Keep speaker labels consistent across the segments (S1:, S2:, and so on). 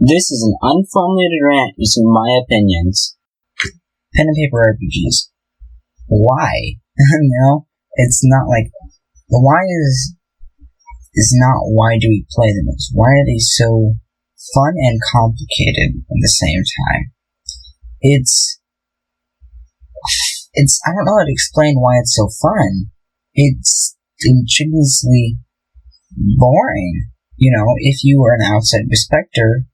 S1: This is an unformulated rant using my opinions.
S2: Pen and paper RPGs. Why? It's not like why is not why do we play them? It's why are they so fun and complicated at the same time? It's I don't know how to explain why it's so fun. It's intrinsically boring. If you were an outside spectator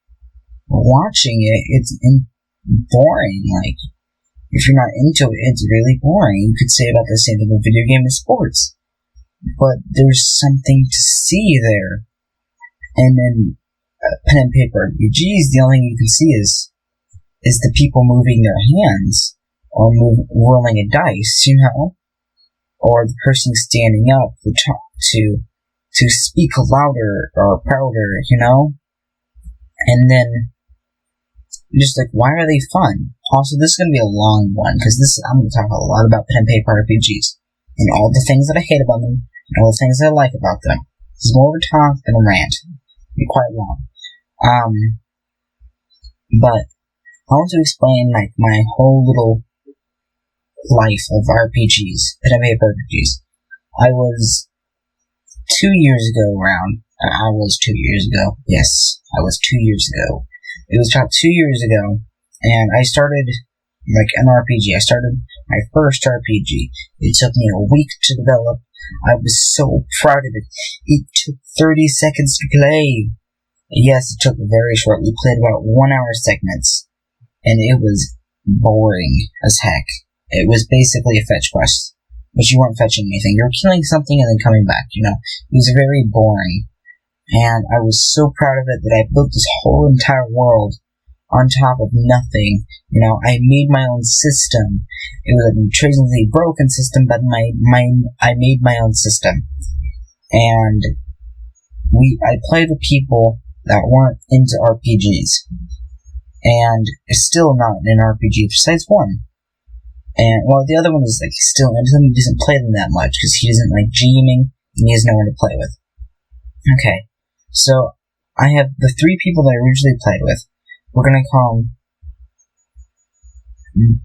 S2: watching it, it's boring. Like, if you're not into it, it's really boring. You could say about the same thing with video game and sports. But there's something to see there. And then pen and paper RPGs, the only thing you can see is the people moving their hands or rolling a dice, or the person standing up to speak louder or prouder, and then just like, why are they fun? Also, this is going to be a long one because I'm going to talk a lot about pen and paper RPGs and all the things that I hate about them and all the things that I like about them. This is more of a talk than a rant. It'll be quite long. But I want to explain like my whole little life of RPGs, pen and paper RPGs. I was 2 years ago around. I was 2 years ago. Yes, I was 2 years ago. It was about 2 years ago, and I started like an RPG. I started my first RPG. It took me a week to develop. I was so proud of it. It took 30 seconds to play. Yes, it took very short. We played about 1 hour segments, and it was boring as heck. It was basically a fetch quest, but you weren't fetching anything. You were killing something and then coming back, It was very boring. And I was so proud of it that I built this whole entire world on top of nothing. I made my own system. It was an intrinsically broken system, but I made my own system. And I played with people that weren't into RPGs. And it's still not an RPG, besides one. And, well, the other one is, like, still into them. He doesn't play them that much, because he doesn't like GMing, and he has no one to play with. Okay. So, I have the 3 people that I originally played with. We're gonna call them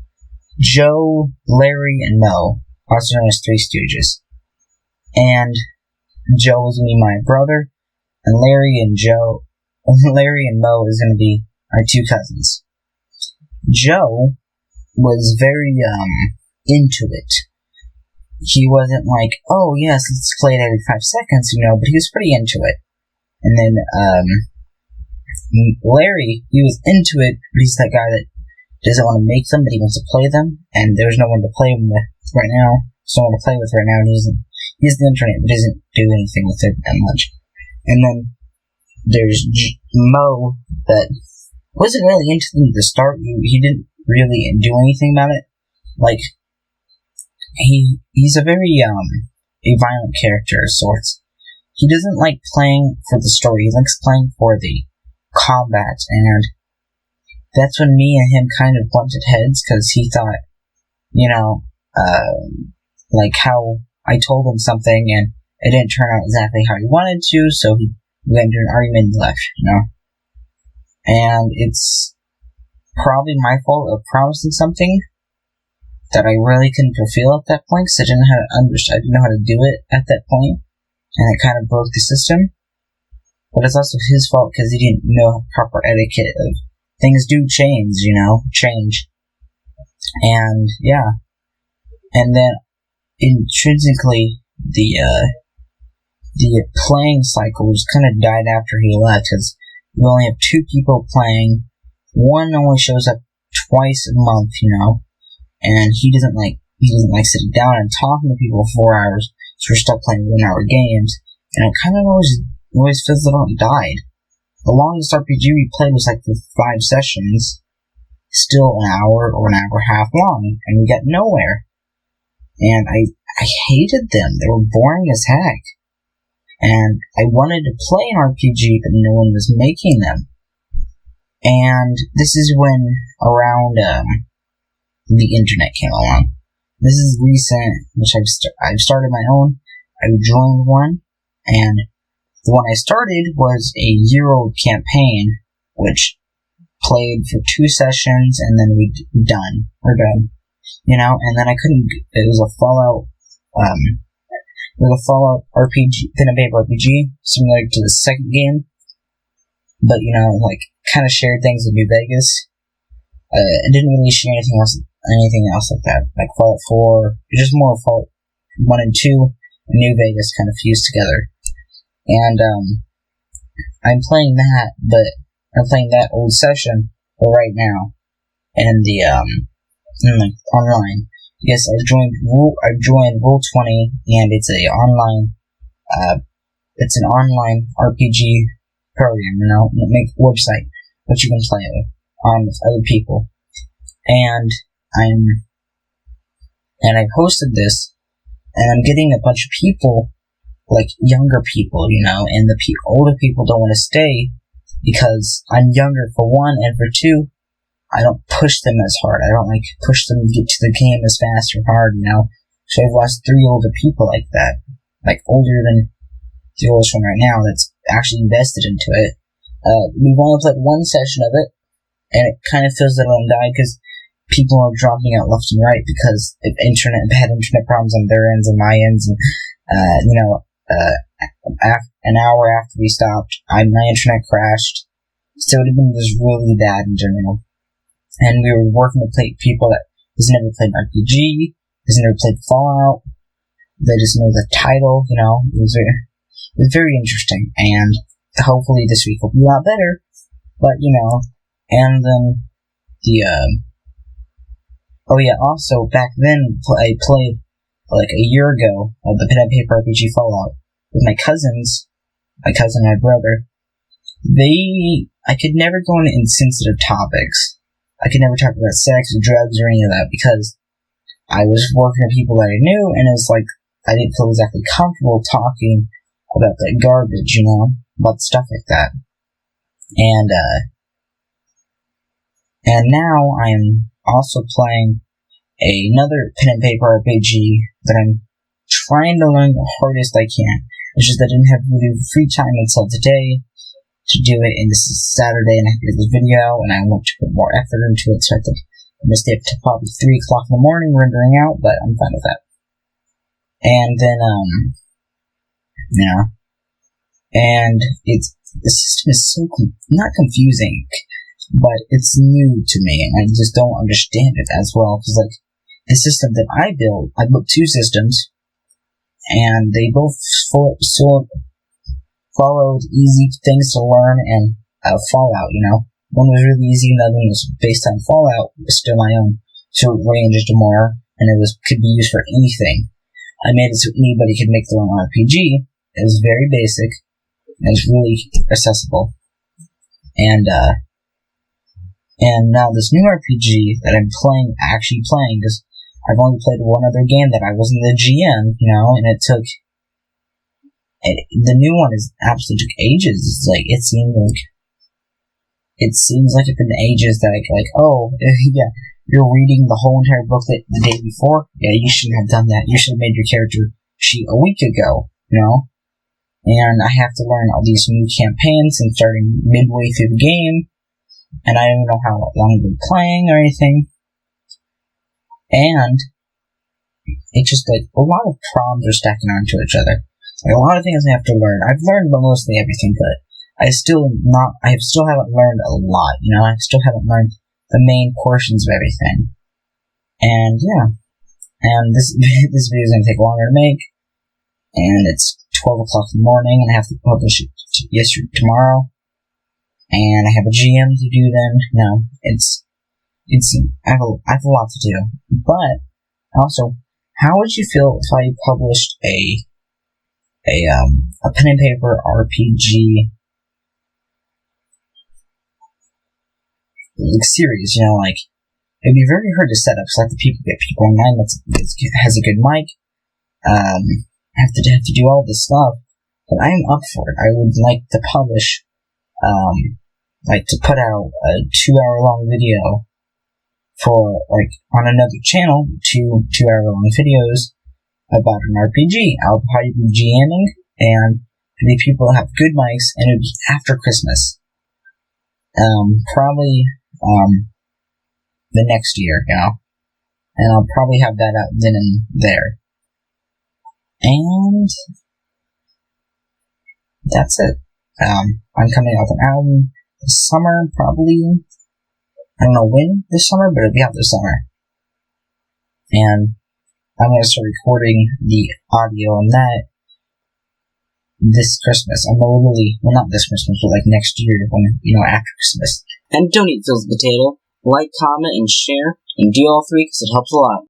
S2: Joe, Larry, and Mo, also known as 3 Stooges. And Joe was gonna be my brother, and Larry and Mo is gonna be our 2 cousins. Joe was very, into it. He wasn't like, oh yes, let's play it every 5 seconds, but he was pretty into it. And then, Larry, he was into it, but he's that guy that doesn't want to make them, but he wants to play them, and there's no one to play them with right now. There's no one to play with right now, and he has the internet, but doesn't do anything with it that much. And then, there's Mo, that wasn't really into them at the start. He didn't really do anything about it. Like, he's a very, a violent character of sorts. He doesn't like playing for the story, he likes playing for the combat, and that's when me and him kind of butted heads, because he thought, like how I told him something, and it didn't turn out exactly how he wanted to, so we went into an argument and left, And it's probably my fault of promising something that I really couldn't fulfill at that point, because I didn't know how to do it at that point, and it kind of broke the system. But it's also his fault because he didn't know proper etiquette of things do change, change. And, yeah. And then, intrinsically, the playing cycle just kind of died after he left, because we only have 2 people playing. One only shows up twice a month, and he doesn't like sitting down and talking to people for 4 hours, so we're stuck playing 1 hour games, and it kind of always fizzled out and died. The longest RPG we played was like for 5 sessions, still an hour or an hour and a half long, and we got nowhere. And I hated them. They were boring as heck. And I wanted to play an RPG, but no one was making them. And this is when around the internet came along. This is recent, which I've started my own. I joined one, and the one I started was a year-old campaign which played for 2 sessions, and then we're done, and then I couldn't, it was a Fallout RPG, pen and paper RPG, similar to the second game, but, kind of shared things with New Vegas. It didn't really share anything else like that, like Fallout 4, just more Fallout 1 and 2, and New Vegas kind of fused together. And, I'm playing that, but I'm playing that old session right now, and online. Yes, I've joined Roll20, and it's an online RPG program, make a website which you can play with other people. And I've hosted this, and I'm getting a bunch of people, like younger people, and the older people don't want to stay because I'm younger for one, and for two, I don't push them as hard. I don't push them to get to the game as fast or hard, So I've lost 3 older people like that, older than the oldest one right now that's actually invested into it. We've only played 1 session of it, and it kind of feels that it'll die because people are dropping out left and right because of bad internet problems on their ends and my ends, and an hour after we stopped, my internet crashed, so it had been just really bad in general. And we were working to play people that has never played an RPG, has never played Fallout, they just know the title, it was very interesting, and hopefully this week will be a lot better, but, and then also back then, I played, a year ago, the pen and paper RPG Fallout, with my cousins, my cousin and my brother. I could never go into insensitive topics. I could never talk about sex or drugs or any of that because I was working with people that I knew, and it's I didn't feel exactly comfortable talking about that garbage, about stuff like that. And now I'm also playing another pen and paper RPG that I'm trying to learn the hardest I can. It's just that I didn't have really free time until today to do it, and this is Saturday, and I have to do this video, and I want to put more effort into it, so I'm going to stay up to probably 3 o'clock in the morning rendering out, but I'm fine with that. And then, and the system is so, not confusing, but it's new to me, and I just don't understand it as well, because, the system that I built 2 systems, and they both followed easy things to learn, and Fallout, One was really easy, and the other one was based on Fallout, but still my own, so it ranged more, and it could be used for anything. I made it so anybody could make their own RPG. It was very basic, and it's really accessible. And now this new RPG that I'm actually playing, is I've only played one other game that I wasn't the GM, and it took. The new one is absolutely took ages. It's it seems like it's been ages that yeah, you're reading the whole entire book the day before. Yeah, you shouldn't have done that. You should have made your character sheet a week ago, And I have to learn all these new campaigns and starting midway through the game, and I don't even know how long I've been playing or anything. And it's just a lot of problems are stacking onto each other. A lot of things I have to learn. I've learned mostly everything, but I still haven't learned a lot, I still haven't learned the main portions of everything. And yeah. And this video is going to take longer to make. And it's 12 o'clock in the morning, and I have to publish it tomorrow. And I have a GM to do then. I have a lot to do. But, also, how would you feel if I published a pen and paper RPG series, it'd be very hard to set up, so I have to get people online that has a good mic, have to do all this stuff, but I'm up for it. I would like to publish, to put out a 2-hour-long video for, on another channel, 2-hour-long videos about an RPG. I'll probably be GMing, and the people have good mics, and it'll be after Christmas. Probably the next year, and I'll probably have that out then and there. And that's it. I'm coming out with an album this summer, probably. I don't know when this summer, but it'll be out this summer. And I'm going to start recording the audio on that this Christmas. I'm literally, well, not this Christmas, but like next year, when, after Christmas.
S1: And don't eat Phil's potato. Like, comment, and share, and do all three because it helps a lot.